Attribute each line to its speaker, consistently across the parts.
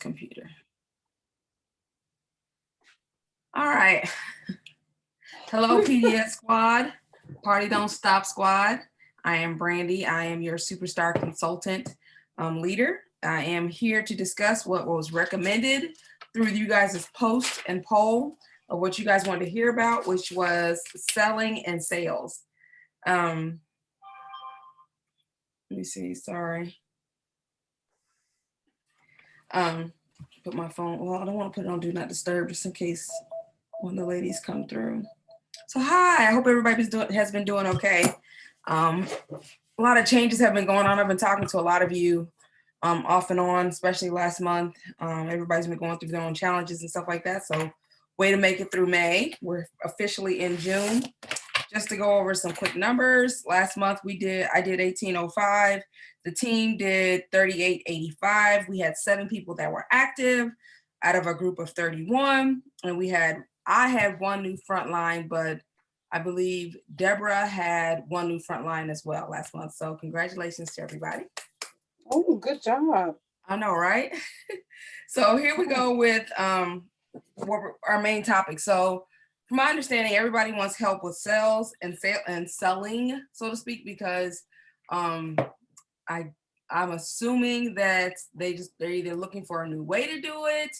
Speaker 1: computer. All right. Hello, PDS squad. Party Don't Stop squad. I am Brandy. I am your superstar consultant leader. I am here to discuss what was recommended through you guys' post and poll of what you guys wanted to hear about, which was selling and sales. Let me see. Sorry. Put my phone. Well, I don't want to put it on Do Not Disturb just in case one of the ladies come through. So hi, I hope everybody has been doing okay. A lot of changes have been going on. I've been talking to a lot of you off and on, especially last month. Everybody's been going through their own challenges and stuff like that. So way to make it through May. We're officially in June. Just to go over some quick numbers. Last month I did 1805. The team did 3885. We had 7 people that were active out of a group of 31. And I had 1 new frontline, but I believe Deborah had 1 new frontline as well last month. So congratulations to everybody.
Speaker 2: Oh, good job.
Speaker 1: I know, right? So here we go with our main topic. So from my understanding, everybody wants help with sales and selling, so to speak, because I'm assuming that they're either looking for a new way to do it,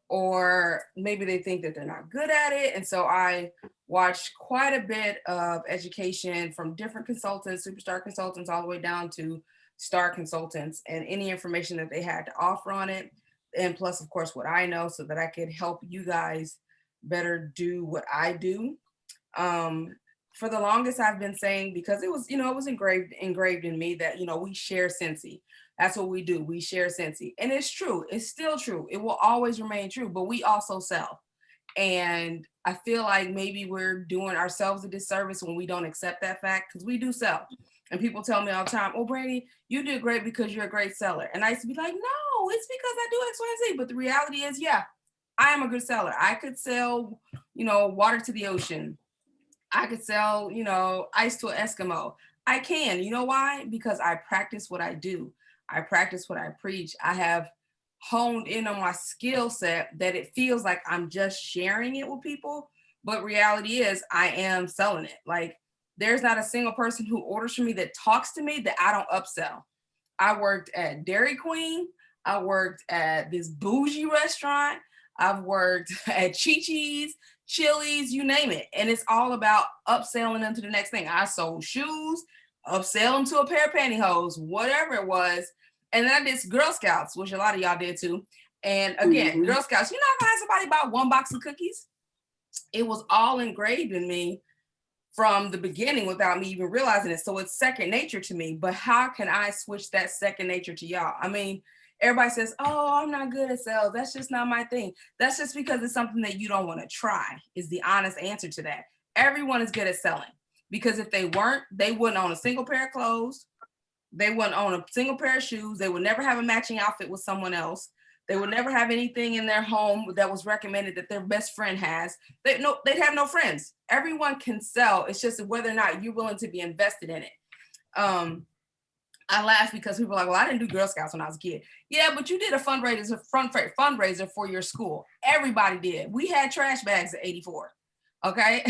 Speaker 1: or maybe they think that they're not good at it. And so I watched quite a bit of education from different consultants, superstar consultants, all the way down to star consultants, and any information that they had to offer on it. And plus, of course, what I know, so that I could help you guys better do what I do. For the longest, I've been saying, because it was, it was engraved in me that, we share Scentsy. That's what we do. We share Scentsy. And it's true. It's still true. It will always remain true, but we also sell. And I feel like maybe we're doing ourselves a disservice when we don't accept that fact, because we do sell. And people tell me all the time, oh, Brandy, you did great because you're a great seller. And I used to be like, no, it's because I do X, Y, and Z. But the reality is, yeah, I am a good seller. I could sell, water to the ocean. I could sell, ice to an Eskimo. I can. You know why? Because I practice what I do. I practice what I preach. I have honed in on my skill set that it feels like I'm just sharing it with people. But reality is I am selling it. Like, there's not a single person who orders from me that talks to me that I don't upsell. I worked at Dairy Queen. I worked at this bougie restaurant. I've worked at Chi-Chi's, Chili's, you name it. And it's all about upselling them to the next thing. I sold shoes, upsell them to a pair of pantyhose, whatever it was. And then I did Girl Scouts, which a lot of y'all did too. And again, Girl Scouts, you know, if I had somebody buy 1 box of cookies, it was all engraved in me from the beginning without me even realizing it. So it's second nature to me. But how can I switch that second nature to y'all? I mean, everybody says, oh, I'm not good at sales. That's just not my thing. That's just because it's something that you don't want to try, is the honest answer to that. Everyone is good at selling, because if they weren't, they wouldn't own a single pair of clothes. They wouldn't own a single pair of shoes. They would never have a matching outfit with someone else. They would never have anything in their home that was recommended that their best friend has. They'd have no friends. Everyone can sell. It's just whether or not you're willing to be invested in it. I laugh because people are like, well, I didn't do Girl Scouts when I was a kid. Yeah, but you did a fundraiser for your school. Everybody did. We had trash bags at 84. Okay.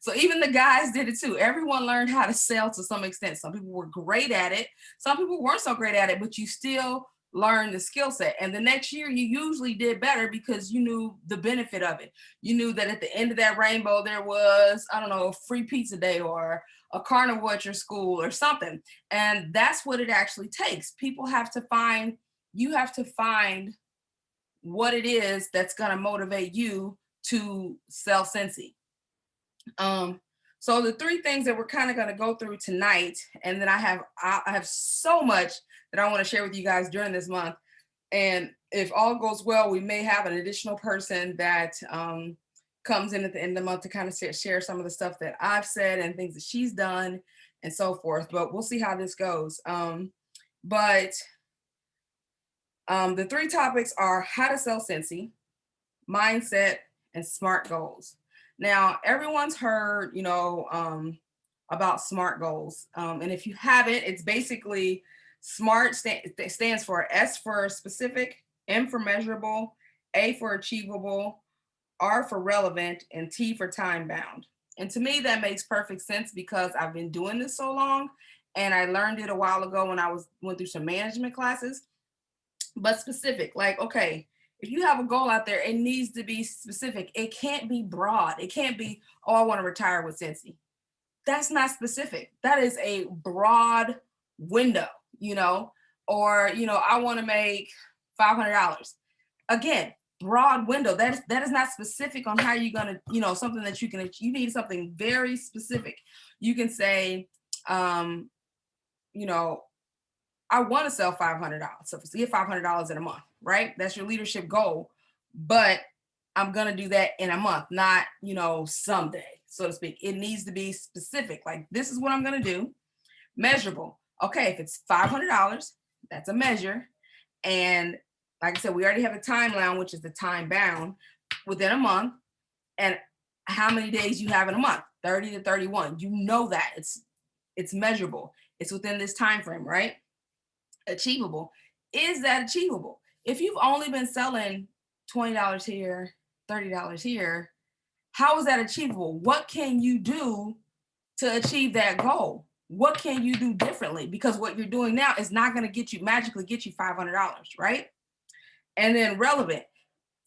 Speaker 1: So even the guys did it too. Everyone learned how to sell to some extent. Some people were great at it. Some people weren't so great at it, but you still learned the skill set. And the next year you usually did better because you knew the benefit of it. You knew that at the end of that rainbow, there was, I don't know, a free pizza day or a carnival at your school or something. And that's what it actually takes. You have to find what it is that's going to motivate you to sell Scentsy. So the 3 things that we're kind of going to go through tonight, and then I have so much that I want to share with you guys during this month. And if all goes well, we may have an additional person that comes in at the end of the month to kind of share some of the stuff that I've said and things that she's done and so forth. But we'll see how this goes. The 3 topics are how to sell Scentsy, mindset, and SMART goals. Now, everyone's heard, about SMART goals. And if you haven't, it's basically SMART stands for S for specific, M for measurable, A for achievable, R for relevant, and T for time bound. And to me, that makes perfect sense because I've been doing this so long, and I learned it a while ago when I went through some management classes. But specific, like, okay, if you have a goal out there, it needs to be specific. It can't be broad. It can't be, oh, I want to retire with Scentsy. That's not specific. That is a broad window, you know, or, I want to make $500. Again, broad window. That is not specific on how you're going to, something that you need something very specific. You can say, um, you know, I want to sell $500. So get $500 in a month, right? That's your leadership goal. But I'm going to do that in a month, not, someday, so to speak. It needs to be specific. Like, this is what I'm going to do. Measurable. Okay, if it's $500, that's a measure. And like I said, we already have a timeline, which is the time bound within a month. And how many days you have in a month? 30 to 31. You know that. It's measurable. It's within this time frame, right? Achievable. Is that achievable? If you've only been selling $20 here, $30 here, how is that achievable? What can you do to achieve that goal? What can you do differently? Because what you're doing now is not going to magically get you $500, right? And then relevant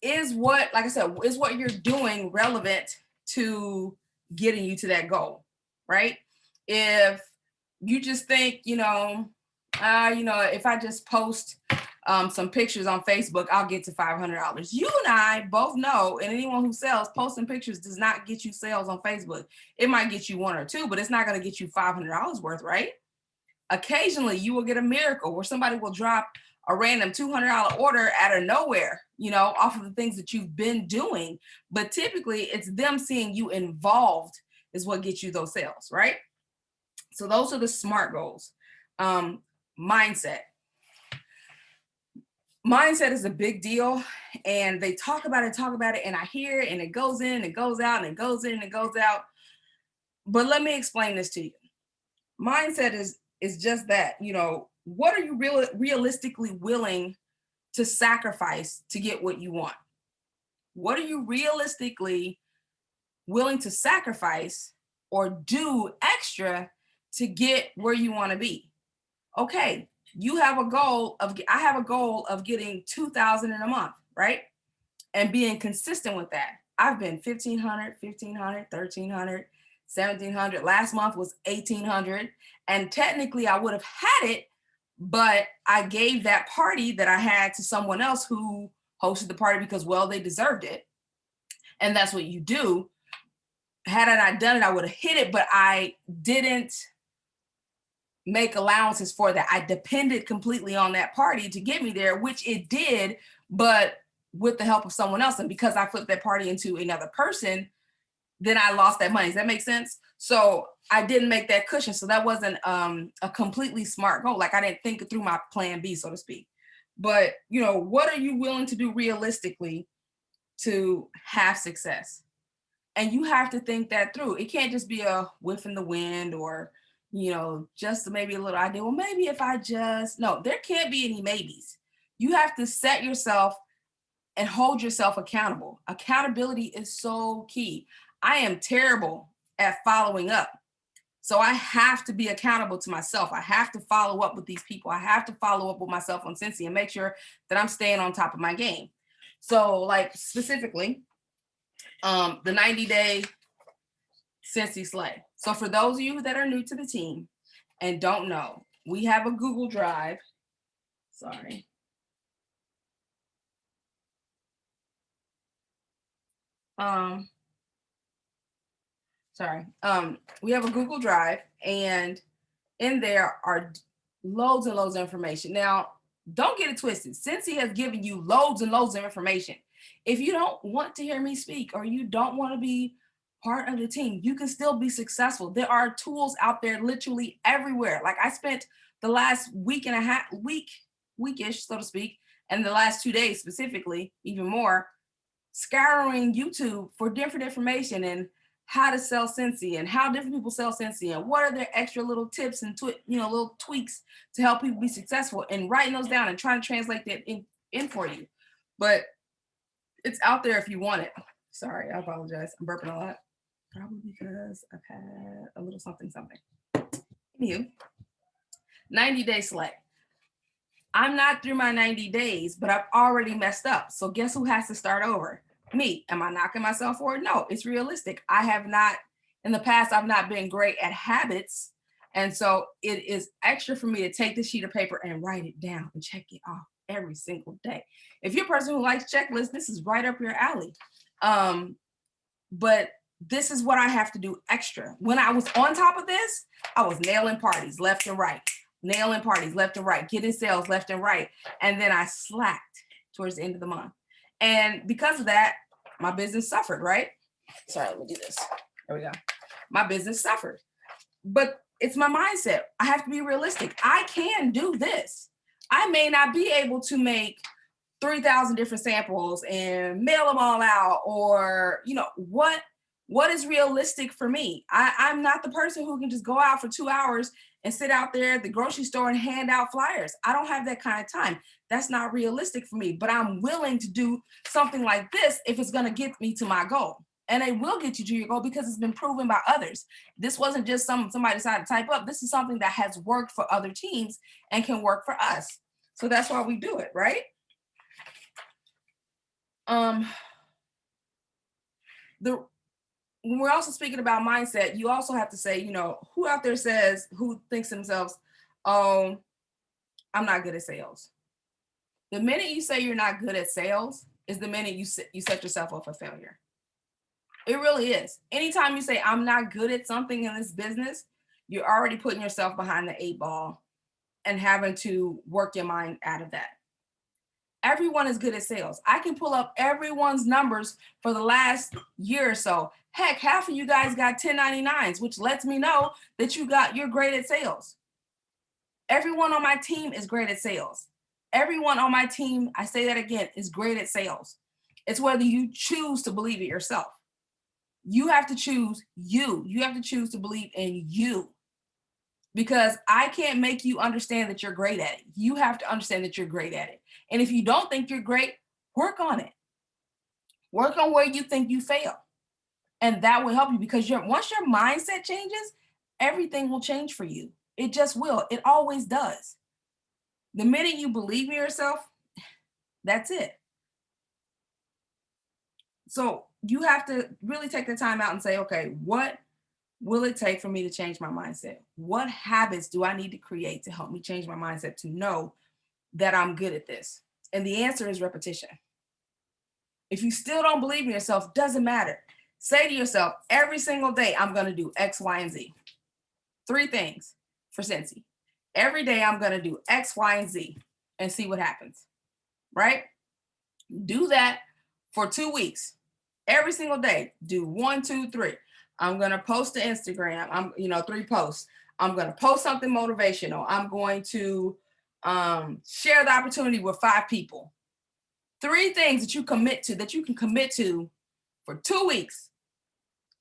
Speaker 1: is what, like I said, is what you're doing relevant to getting you to that goal, right? If you just think, if I just post some pictures on Facebook, I'll get to $500. You and I both know, and anyone who sells, posting pictures does not get you sales on Facebook. It might get you one or two, but it's not going to get you $500 worth, right? Occasionally, you will get a miracle where somebody will drop a random $200 order out of nowhere, off of the things that you've been doing. But typically, it's them seeing you involved is what gets you those sales, right? So those are the SMART goals. Mindset. Mindset is a big deal, and they talk about it, and I hear it, and it goes in, it goes out, and it goes in, and it goes out. But let me explain this to you. Mindset is just that. What are you realistically willing to sacrifice to get what you want? What are you realistically willing to sacrifice or do extra to get where you want to be? Okay, I have a goal of getting 2,000 in a month, right? And being consistent with that. I've been 1,500, 1,500, 1,300, 1,700. Last month was 1,800. And technically I would have had it, but I gave that party that I had to someone else who hosted the party because, well, they deserved it. And that's what you do. Had I not done it, I would have hit it, but I didn't make allowances for that. I depended completely on that party to get me there, which it did, but with the help of someone else. And because I flipped that party into another person, then I lost that money. Does that make sense? So I didn't make that cushion. So that wasn't a completely smart goal. Like, I didn't think through my plan B, so to speak. But, what are you willing to do realistically to have success? And you have to think that through. It can't just be a whiff in the wind or, just maybe a little idea. Well, maybe if I just, no, there can't be any maybes. You have to set yourself and hold yourself accountable. Accountability is so key. I am terrible at following up. So I have to be accountable to myself. I have to follow up with these people. I have to follow up with myself on Scentsy and make sure that I'm staying on top of my game. So, like, specifically, the 90-day Scentsy Slay. So for those of you that are new to the team and don't know, we have a Google Drive. Sorry. We have a Google Drive, and in there are loads and loads of information. Now, don't get it twisted. Scentsy has given you loads and loads of information. If you don't want to hear me speak or you don't want to be part of the team, you can still be successful. There are tools out there literally everywhere. Like, I spent the last weekish, so to speak, and the last 2 days specifically, even more, scouring YouTube for different information and how to sell Scentsy and how different people sell Scentsy and what are their extra little tips and little tweaks to help people be successful, and writing those down and trying to translate that in for you. but it's out there if you want it. Sorry, I apologize. I'm burping a lot. Probably because I've had a little something, something. Anywho, 90-day slay. I'm not through my 90 days, but I've already messed up. So guess who has to start over? Me. Am I knocking myself for it? No, it's realistic. I have not, in the past, I've not been great at habits. And so it is extra for me to take this sheet of paper and write it down and check it off every single day. If you're a person who likes checklists, this is right up your alley. But this is what I have to do extra. When I was on top of this, I was nailing parties left and right, nailing parties left and right, getting sales left and right. And then I slacked towards the end of the month. And because of that, my business suffered, right? Sorry, let me do this. There we go. My business suffered. But it's my mindset. I have to be realistic. I can do this. I may not be able to make 3,000 different samples and mail them all out, or, you know, what is realistic for me? I'm not the person who can just go out for 2 hours and sit out there at the grocery store and hand out flyers. I don't have that kind of time. That's not realistic for me, but I'm willing to do something like this if it's going to get me to my goal. And it will get you to your goal because it's been proven by others. This wasn't just somebody decided to type up. This is something that has worked for other teams and can work for us. So that's why we do it, right? When we're also speaking about mindset, you also have to say, you know, who out there who thinks to themselves, oh, I'm not good at sales. The minute you say you're not good at sales is the minute you set yourself up for failure. It really is. Anytime you say I'm not good at something in this business, you're already putting yourself behind the 8 ball and having to work your mind out of that. Everyone is good at sales. I can pull up everyone's numbers for the last year or so. Heck, half of you guys got 1099s, which lets me know that you're great at sales. Everyone on my team is great at sales. Everyone on my team, I say that again, is great at sales. It's whether you choose to believe it yourself. You have to choose you. You have to choose to believe in you. Because I can't make you understand that you're great at it. You have to understand that you're great at it. And if you don't think you're great, work on it. Work on where you think you fail. And that will help you, because once your mindset changes, everything will change for you. It just will. It always does. The minute you believe in yourself, that's it. So you have to really take the time out and say, okay, what will it take for me to change my mindset? What habits do I need to create to help me change my mindset to know that I'm good at this? And the answer is repetition. If you still don't believe in yourself, doesn't matter. Say to yourself, every single day, I'm going to do X, Y, and Z. 3 things for Scentsy. Every day, I'm going to do X, Y, and Z and see what happens, right? Do that for 2 weeks. Every single day, do 1, 2, 3. I'm going to post to Instagram. 3 posts. I'm going to post something motivational. I'm going to share the opportunity with 5 people. 3 things that you can commit to for 2 weeks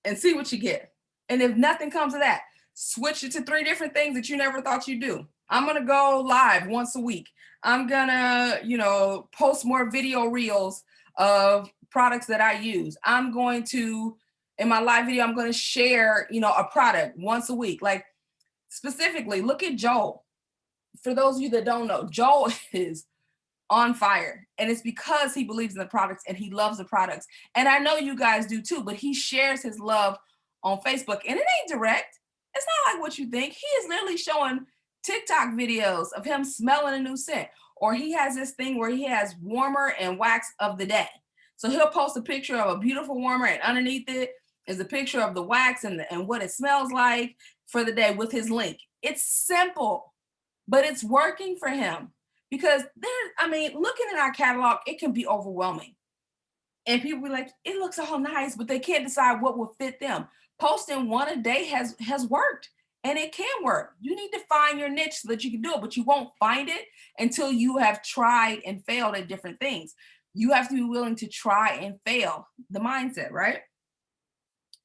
Speaker 1: and see what you get. And if nothing comes of that, switch it to 3 different things that you never thought you'd do. I'm going to go live once a week. I'm going to, post more video reels of products that I use. I'm going to, in my live video, I'm going to share, a product once a week. Like, specifically, look at Joel. For those of you that don't know, Joel is on fire, and it's because he believes in the products and he loves the products. And I know you guys do too, but he shares his love on Facebook, and it ain't direct. It's not like what you think. He is literally showing TikTok videos of him smelling a new scent, or he has this thing where he has warmer and wax of the day. So he'll post a picture of a beautiful warmer, and underneath it is a picture of the wax and what it smells like for the day with his link. It's simple, but it's working for him. Because looking at our catalog, it can be overwhelming. And people be like, it looks all nice, but they can't decide what will fit them. Posting 1 a day has worked, and it can work. You need to find your niche so that you can do it, but you won't find it until you have tried and failed at different things. You have to be willing to try and fail. The mindset, right?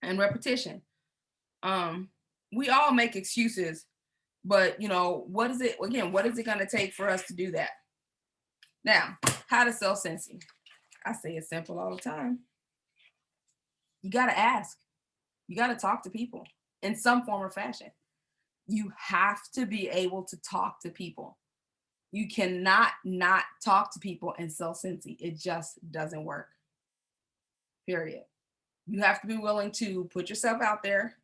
Speaker 1: And repetition. We all make excuses. But, what is it going to take for us to do that? Now, how to sell Scentsy. I say it's simple all the time. You got to ask. You got to talk to people in some form or fashion. You have to be able to talk to people. You cannot not talk to people and sell Scentsy. It just doesn't work. Period. You have to be willing to put yourself out there,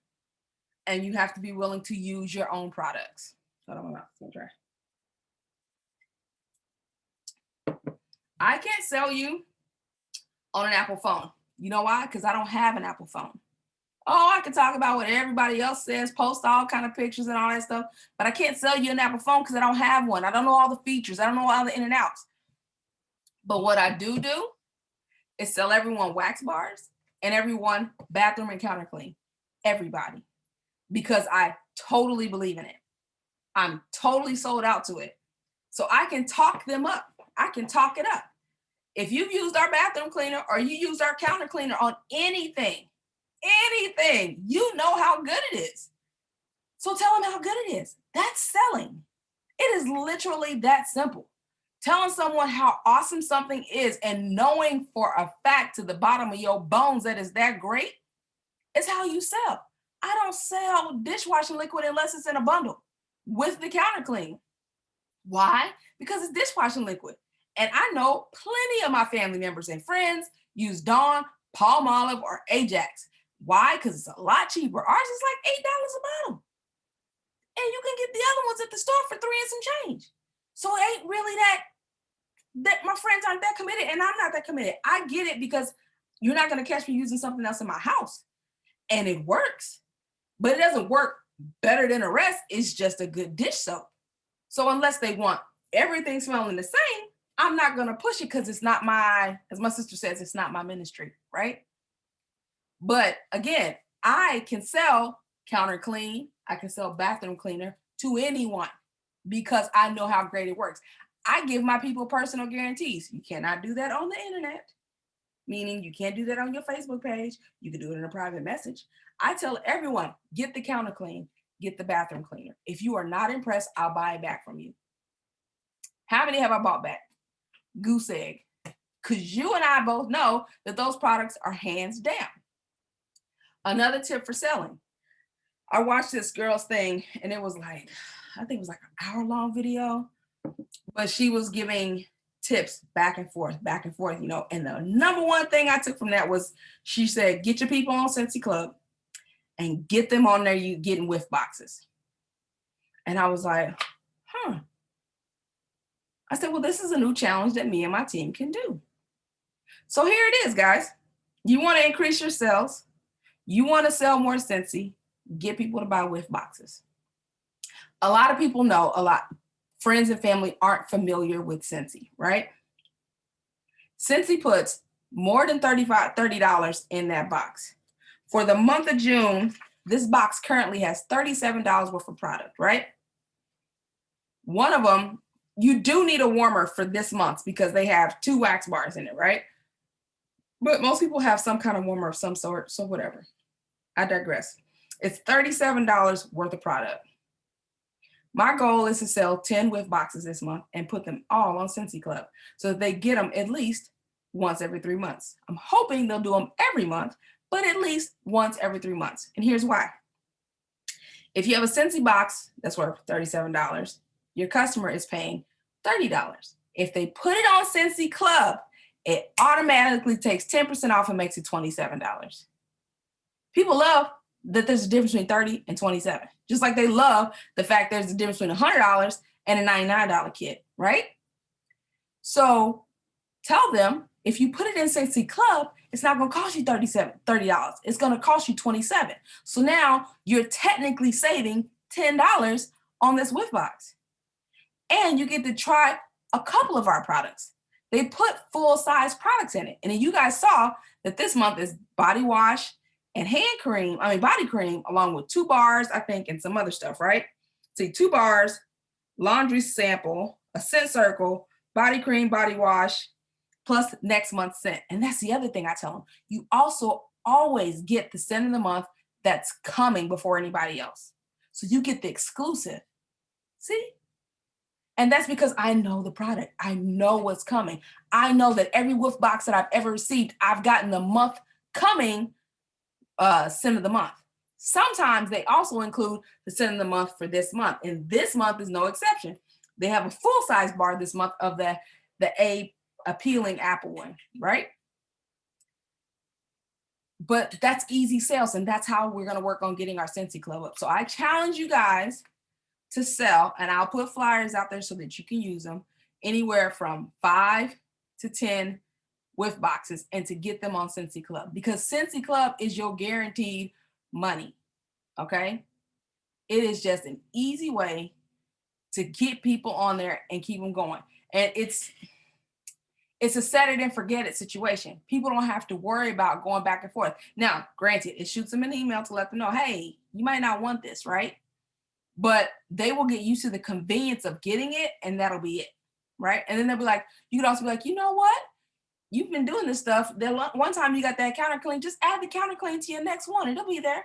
Speaker 1: and you have to be willing to use your own products. Hold on, I'm try. I can't sell you on an Apple phone. You know why? Because I don't have an Apple phone. Oh, I can talk about what everybody else says, post all kind of pictures and all that stuff, but I can't sell you an Apple phone because I don't have one. I don't know all the features. I don't know all the in and outs. But what I do is sell everyone wax bars and everyone bathroom and counter clean. Everybody. Because I totally believe in it. I'm totally sold out to it. So I can talk them up. I can talk it up. If you've used our bathroom cleaner or you used our counter cleaner on anything, you know how good it is. So tell them how good it is. That's selling. It is literally that simple. Telling someone how awesome something is and knowing for a fact to the bottom of your bones that it's that great is how you sell. I don't sell dishwashing liquid unless it's in a bundle with the counter clean. Why? Because it's dishwashing liquid. And I know plenty of my family members and friends use Dawn, Palmolive, or Ajax. Why? Because it's a lot cheaper. Ours is like $8 a bottle. And you can get the other ones at the store for $3 and some change. So it ain't really that my friends aren't that committed, and I'm not that committed. I get it because you're not going to catch me using something else in my house. And it works. But it doesn't work better than the rest. It's just a good dish soap. So unless they want everything smelling the same, I'm not going to push it because it's not as my sister says, it's not my ministry, right? But again, I can sell counter clean. I can sell bathroom cleaner to anyone because I know how great it works. I give my people personal guarantees. You cannot do that on the internet, meaning you can't do that on your Facebook page. You can do it in a private message. I tell everyone, get the counter clean, get the bathroom cleaner. If you are not impressed, I'll buy it back from you. How many have I bought back? Goose egg. Because you and I both know that those products are hands down. Another tip for selling. I watched this girl's thing and it was like, I think it was like an hour-long video, but she was giving tips back and forth, you know. And the number one thing I took from that was she said, get your people on Scentsy Club and get them on there, you getting whiff boxes. And I was like, I said, well, this is a new challenge that me and my team can do. So here it is, guys. You want to increase your sales. You want to sell more Scentsy. Get people to buy whiff boxes. A lot of people know, friends and family aren't familiar with Scentsy, right? Scentsy puts more than $30 in that box. For the month of June, this box currently has $37 worth of product, right? One of them, you do need a warmer for this month because they have 2 wax bars in it, right? But most people have some kind of warmer of some sort, so whatever. I digress. It's $37 worth of product. My goal is to sell 10 whiff boxes this month and put them all on Scentsy Club so that they get them at least once every 3 months. I'm hoping they'll do them every month, but at least once every 3 months. And here's why. If you have a Scentsy box that's worth $37, your customer is paying $30. If they put it on Scentsy Club, it automatically takes 10% off and makes it $27. People love that there's a difference between 30 and 27. Just like they love the fact there's a difference between $100 and a $99 kit, right? So tell them if you put it in Scentsy Club, it's not going to cost you $30. It's going to cost you $27. So now you're technically saving $10 on this whiff box. And you get to try a couple of our products. They put full-size products in it. And then you guys saw that this month is body wash and body cream, along with 2 bars, I think, and some other stuff, right? See, 2 bars, laundry sample, a scent circle, body cream, body wash, plus next month's scent. And that's the other thing I tell them. You also always get the scent of the month that's coming before anybody else. So you get the exclusive. See? And that's because I know the product. I know what's coming. I know that every whiff box that I've ever received, I've gotten the month coming scent of the month. Sometimes they also include the scent of the month for this month, and this month is no exception. They have a full size bar this month of the A appealing apple one, right? But that's easy sales, and that's how we're going to work on getting our Scentsy Club up. So I challenge you guys to sell, and I'll put flyers out there so that you can use them, anywhere from 5 to 10 whiff boxes, and to get them on Scentsy Club, because Scentsy Club is your guaranteed money. Okay, it is just an easy way to get people on there and keep them going. And it's a set it and forget it situation. People don't have to worry about going back and forth. Now, granted, it shoots them an email to let them know, hey, you might not want this, right? But they will get used to the convenience of getting it, and that'll be it, right? And then they'll be like, you could also be like, you know what? You've been doing this stuff. One time you got that counter clean, just add the counter clean to your next one. It'll be there.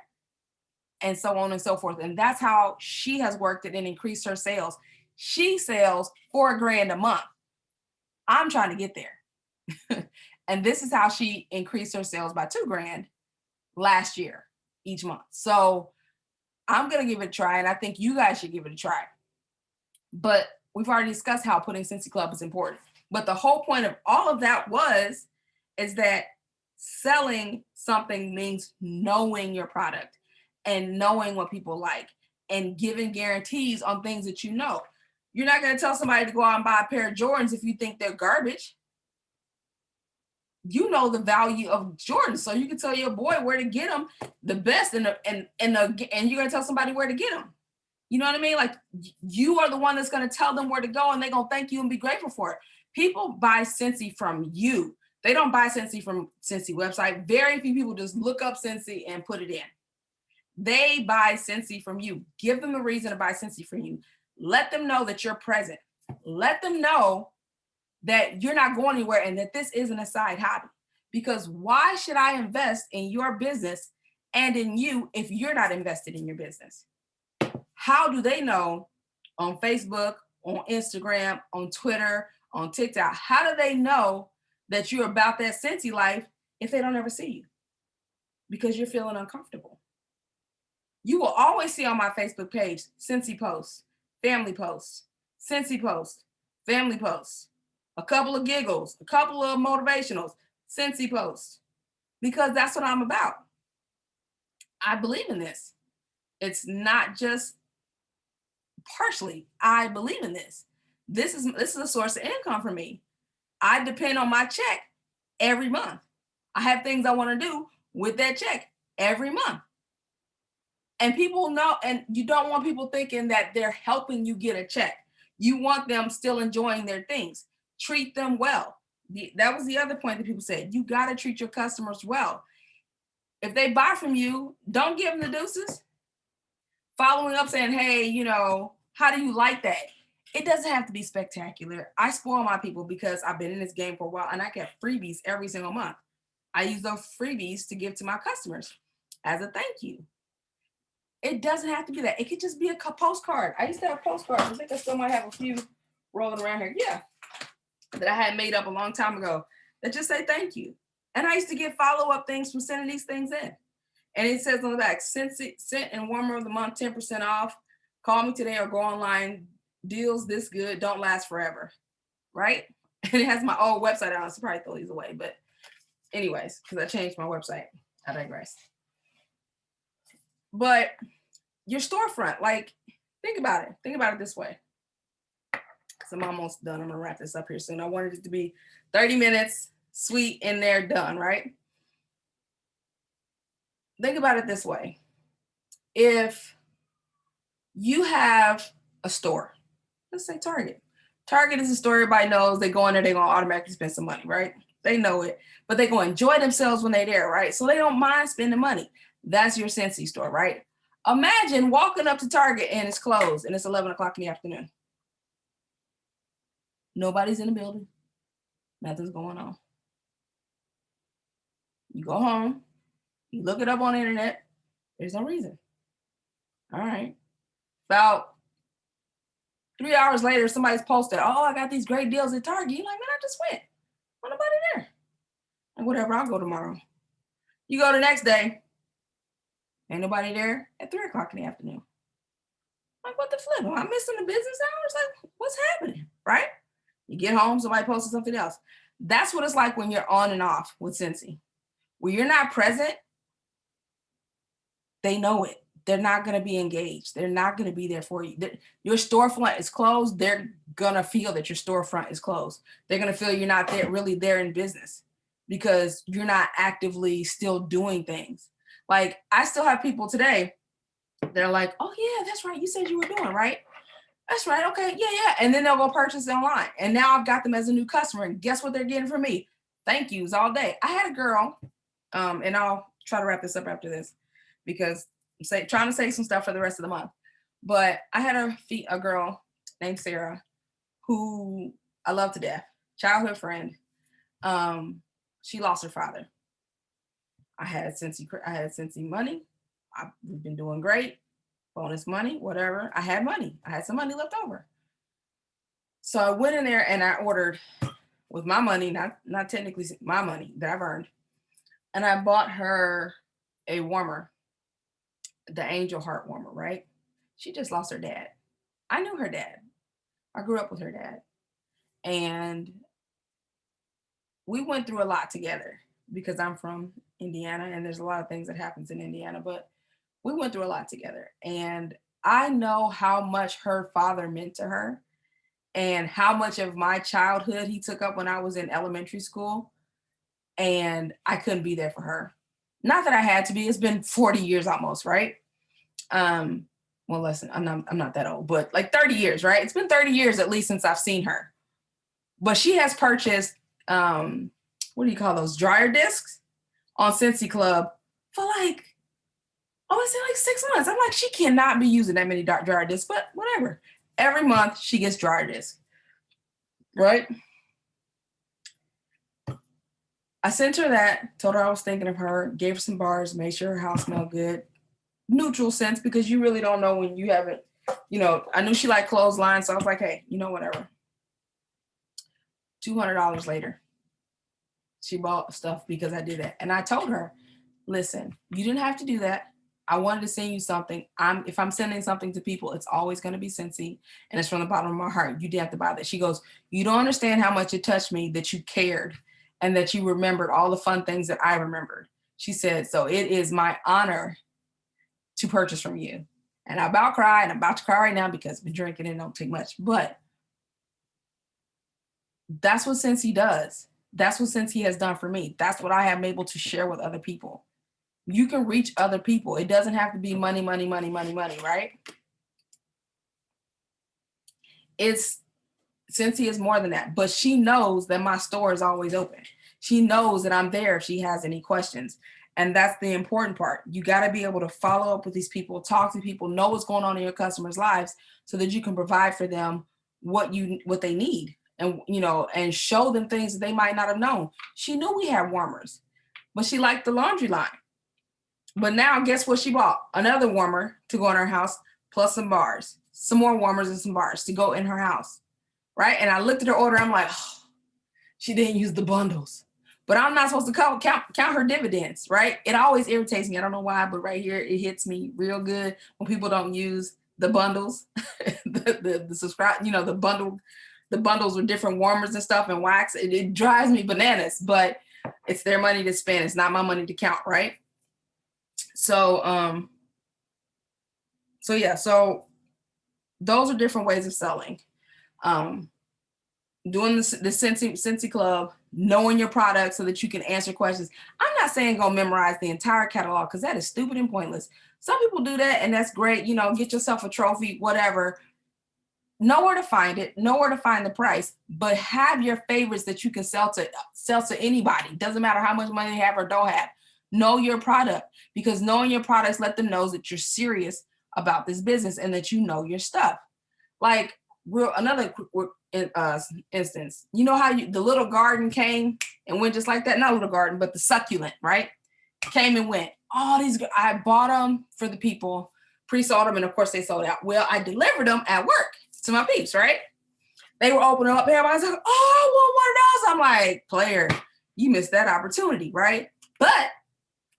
Speaker 1: And so on and so forth. And that's how she has worked it and increased her sales. She sells $4,000 a month. I'm trying to get there. And this is how she increased her sales by $2,000 last year each month. So I'm going to give it a try, and I think you guys should give it a try. But we've already discussed how putting Scentsy Club is important. But the whole point of all of that is that selling something means knowing your product and knowing what people like and giving guarantees on things that you know. You're not going to tell somebody to go out and buy a pair of Jordans if you think they're garbage. You know the value of Jordans, so you can tell your boy where to get them the best, and you're going to tell somebody where to get them. You know what I mean? Like, you are the one that's going to tell them where to go, and they're going to thank you and be grateful for it. People buy Scentsy from you. They don't buy Scentsy from Scentsy website. Very few people just look up Scentsy and put it in. They buy Scentsy from you. Give them a reason to buy Scentsy from you. Let them know that you're present. Let them know that you're not going anywhere and that this isn't a side hobby. Because why should I invest in your business and in you if you're not invested in your business? How do they know on Facebook, on Instagram, on Twitter, on TikTok? How do they know that you're about that Scentsy life if they don't ever see you? Because you're feeling uncomfortable. You will always see on my Facebook page Scentsy posts, family posts, Scentsy posts, family posts, a couple of giggles, a couple of motivationals, Scentsy posts, because that's what I'm about. I believe in this. It's not just partially. I believe in this. This is a source of income for me. I depend on my check every month. I have things I want to do with that check every month. And people know, and you don't want people thinking that they're helping you get a check. You want them still enjoying their things. Treat them well. That was the other point that people said. You got to treat your customers well. If they buy from you, don't give them the deuces. Following up saying, hey, how do you like that? It doesn't have to be spectacular. I spoil my people because I've been in this game for a while, and I get freebies every single month. I use those freebies to give to my customers as a thank you. It doesn't have to be that. It could just be a postcard. I used to have postcards. I think I still might have a few rolling around here. Yeah. That I had made up a long time ago that just say thank you. And I used to get follow-up things from sending these things in. And it says on the back, Scent and Warmer of the Month, 10% off. Call me today or go online. Deals this good, don't last forever. Right? And it has my old website on. So probably throw these away. But anyways, because I changed my website. I digress. But your storefront, like, think about it. Think about it this way. So I'm almost done. I'm going to wrap this up here soon. I wanted it to be 30 minutes, sweet, and they're done, right? Think about it this way. If you have a store, let's say Target. Target is a store everybody knows. They go in there, they're going to automatically spend some money, right? They know it, but they're going to enjoy themselves when they're there, right? So they don't mind spending money. That's your Scentsy store, right? Imagine walking up to Target and it's closed and it's 11 o'clock in the afternoon. Nobody's in the building. Nothing's going on. You go home. You look it up on the internet. There's no reason. All right. About 3 hours later, somebody's posted, oh, I got these great deals at Target. You're like, man, I just went. Ain't nobody there. Like, whatever, I'll go tomorrow. You go the next day, ain't nobody there at 3 o'clock in the afternoon. Like, what the flip? Am I missing the business hours? Like, what's happening? Right? You get home, somebody posted something else. That's what it's like when you're on and off with Scentsy. When you're not present, they know it. They're not going to be engaged. They're not going to be there for you. Your storefront is closed. They're going to feel that your storefront is closed. They're going to feel you're not there, really there in business because you're not actively still doing things. Like, I still have people today, they're like, oh yeah, that's right. You said you were doing, right? That's right. Okay. Yeah, yeah. And then they'll go purchase it online. And now I've got them as a new customer. And guess what they're getting from me? Thank yous all day. I had a girl, and I'll try to wrap this up after this because I'm trying to say some stuff for the rest of the month. But I had a girl named Sarah who I love to death, childhood friend. She lost her father. I had Scentsy money. We've been doing great. Bonus money, whatever. I had money. I had some money left over. So I went in there and I ordered with my money, not technically my money that I've earned. And I bought her a warmer, the Angel Heart warmer, right? She just lost her dad. I knew her dad. I grew up with her dad. And we went through a lot together because I'm from Indiana and there's a lot of things that happens in Indiana, but we went through a lot together. And I know how much her father meant to her and how much of my childhood he took up when I was in elementary school. And I couldn't be there for her. Not that I had to be. It's been 40 years almost, right? Well, listen, I'm not that old, but like 30 years, right? It's been 30 years at least since I've seen her. But she has purchased, what do you call those, dryer discs on Scentsy Club for like, I would say like 6 months. I'm like, she cannot be using that many dryer discs, but whatever. Every month she gets dryer discs, right? I sent her that, told her I was thinking of her, gave her some bars, made sure her house smelled good. Neutral sense, because you really don't know when you haven't, I knew she liked clothesline, so I was like, hey, whatever. $200 later, she bought stuff because I did that. And I told her, listen, you didn't have to do that. I wanted to send you something. If I'm sending something to people, it's always going to be Scentsy, and it's from the bottom of my heart. You did have to buy that. She goes, you don't understand how much it touched me that you cared and that you remembered all the fun things that I remembered. She said, so it is my honor to purchase from you. And I about cried, and I'm about to cry right now because I've been drinking and don't take much. But that's what Scentsy does. That's what Scentsy has done for me. That's what I am able to share with other people. You can reach other people. It doesn't have to be money, money, money, money, money, right? Scentsy is more than that, but she knows that my store is always open. She knows that I'm there if she has any questions. And that's the important part. You got to be able to follow up with these people, talk to people, know what's going on in your customers' lives so that you can provide for them what they need and show them things that they might not have known. She knew we had warmers, but she liked the laundry line. But now guess what she bought? Another warmer to go in her house, plus some bars, some more warmers and some bars to go in her house, right? And I looked at her order. I'm like, oh, she didn't use the bundles. But I'm not supposed to count her dividends, right? It always irritates me. I don't know why, but right here, it hits me real good when people don't use the bundles, the subscribe, the bundles with different warmers and stuff and wax. It drives me bananas, but it's their money to spend. It's not my money to count, right? So those are different ways of selling. Doing the Scentsy Club, knowing your product so that you can answer questions. I'm not saying go memorize the entire catalog because that is stupid and pointless. Some people do that and that's great. Get yourself a trophy, whatever. Know where to find it, know where to find the price, but have your favorites that you can sell to anybody. Doesn't matter how much money they have or don't have. Know your product, because knowing your products let them know that you're serious about this business and that you know your stuff. Like another instance, how the little garden came and went just like that? Not little garden, but the succulent, right? Came and went. All these, I bought them for the people, pre-sold them, and of course they sold out. Well, I delivered them at work. to my peeps, right? They were opening up. Everybody's like, oh, I want one of those. I'm like, player, you missed that opportunity, right? But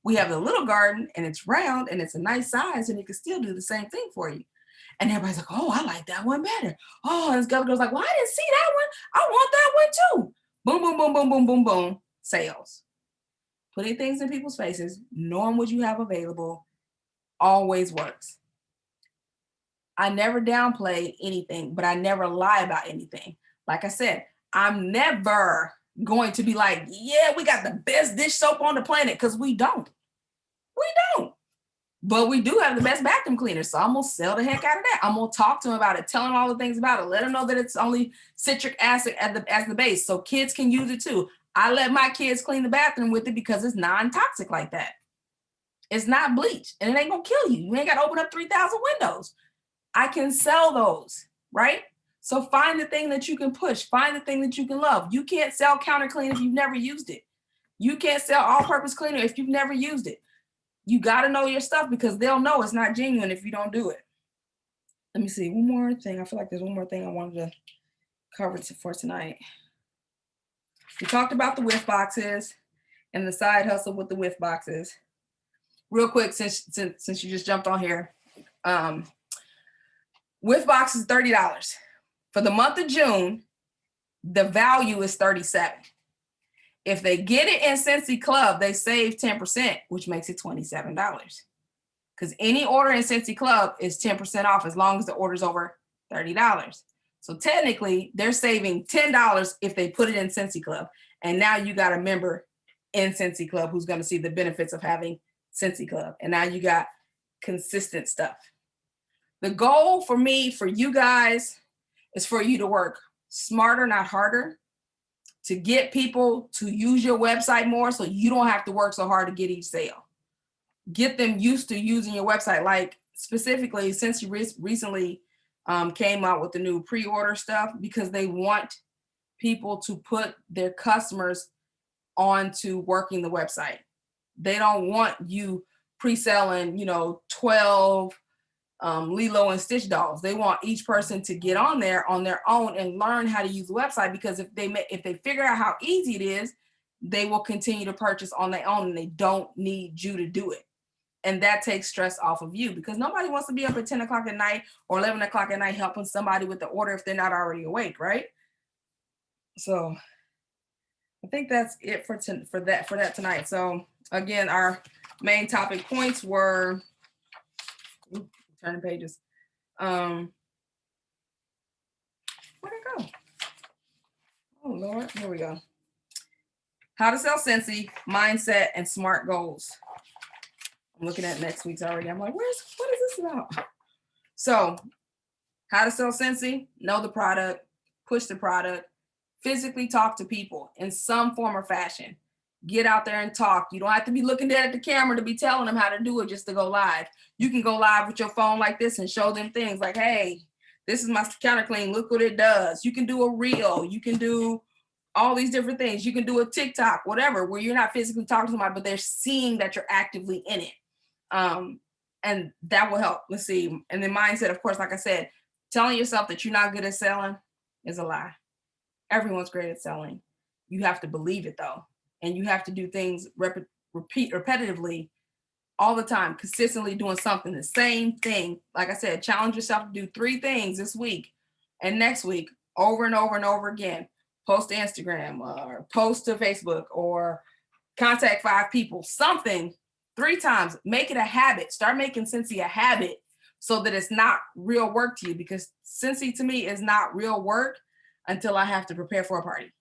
Speaker 1: we have the little garden and it's round and it's a nice size and it can still do the same thing for you. And everybody's like, oh, I like that one better. Oh, and this other girl's like, well, I didn't see that one. I want that one too. Boom, boom, boom, boom, boom, boom, boom. Sales. Putting things in people's faces, knowing what you have available always works. I never downplay anything, but I never lie about anything. Like I said, I'm never going to be like, yeah, we got the best dish soap on the planet, because we don't. We don't. But we do have the best bathroom cleaner. So I'm going to sell the heck out of that. I'm going to talk to them about it, tell them all the things about it, let them know that it's only citric acid as the base so kids can use it too. I let my kids clean the bathroom with it because it's non-toxic like that. It's not bleach and it ain't going to kill you. You ain't got to open up 3,000 windows. I can sell those, right? So find the thing that you can push. Find the thing that you can love. You can't sell counter cleaner if you've never used it. You can't sell all-purpose cleaner if you've never used it. You got to know your stuff because they'll know it's not genuine if you don't do it. Let me see. One more thing. I feel like there's one more thing I wanted to cover for tonight. We talked about the whiff boxes and the side hustle with the whiff boxes. Real quick, since you just jumped on here. Whiff box is $30. For the month of June, the value is $37. If they get it in Scentsy Club, they save 10%, which makes it $27. Because any order in Scentsy Club is 10% off as long as the order's over $30. So technically, they're saving $10 if they put it in Scentsy Club. And now you got a member in Scentsy Club who's going to see the benefits of having Scentsy Club. And now you got consistent stuff. The goal for me, for you guys, is for you to work smarter, not harder, to get people to use your website more so you don't have to work so hard to get each sale. Get them used to using your website. Like specifically, since you recently came out with the new pre-order stuff, because they want people to put their customers onto working the website. They don't want you pre-selling, 12 Lilo and Stitch dolls. They want each person to get on there on their own and learn how to use the website, because if they figure out how easy it is, they will continue to purchase on their own and they don't need you to do it. And that takes stress off of you, because nobody wants to be up at 10 o'clock at night or 11 o'clock at night helping somebody with the order if they're not already awake, right? So I think that's it for that tonight. So again, our main topic points were, turning pages. Where'd it go? Oh Lord, here we go. How to sell Scentsy, mindset, and smart goals. I'm looking at next week's already. I'm like, what is this about? So, how to sell Scentsy, know the product, push the product, physically talk to people in some form or fashion. Get out there and talk. You don't have to be looking dead at the camera to be telling them how to do it just to go live. You can go live with your phone like this and show them things like, hey, this is my counter clean. Look what it does. You can do a reel. You can do all these different things. You can do a TikTok, whatever, where you're not physically talking to somebody, but they're seeing that you're actively in it. And that will help. Let's see. And then mindset, of course, like I said, telling yourself that you're not good at selling is a lie. Everyone's great at selling. You have to believe it though. And you have to do things repeat repetitively all the time, consistently doing something, the same thing. Like I said, challenge yourself to do 3 things this week and next week over and over and over again. Post to Instagram or post to Facebook or contact 5 people, something 3 times. Make it a habit. Start making Scentsy a habit so that it's not real work to you, because Scentsy to me is not real work until I have to prepare for a party.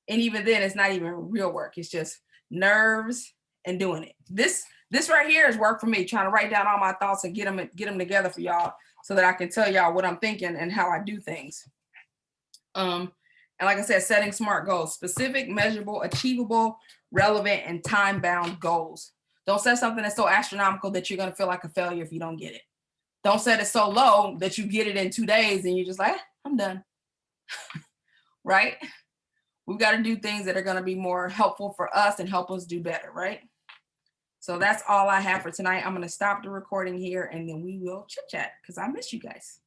Speaker 1: And even then, it's not even real work. It's just nerves and doing it. This right here is work for me, trying to write down all my thoughts and get them together for y'all so that I can tell y'all what I'm thinking and how I do things. And like I said, setting smart goals, specific, measurable, achievable, relevant, and time-bound goals. Don't set something that's so astronomical that you're going to feel like a failure if you don't get it. Don't set it so low that you get it in 2 days and you're just like, I'm done. Right? We've got to do things that are going to be more helpful for us and help us do better, right? So that's all I have for tonight. I'm going to stop the recording here and then we will chit chat because I miss you guys.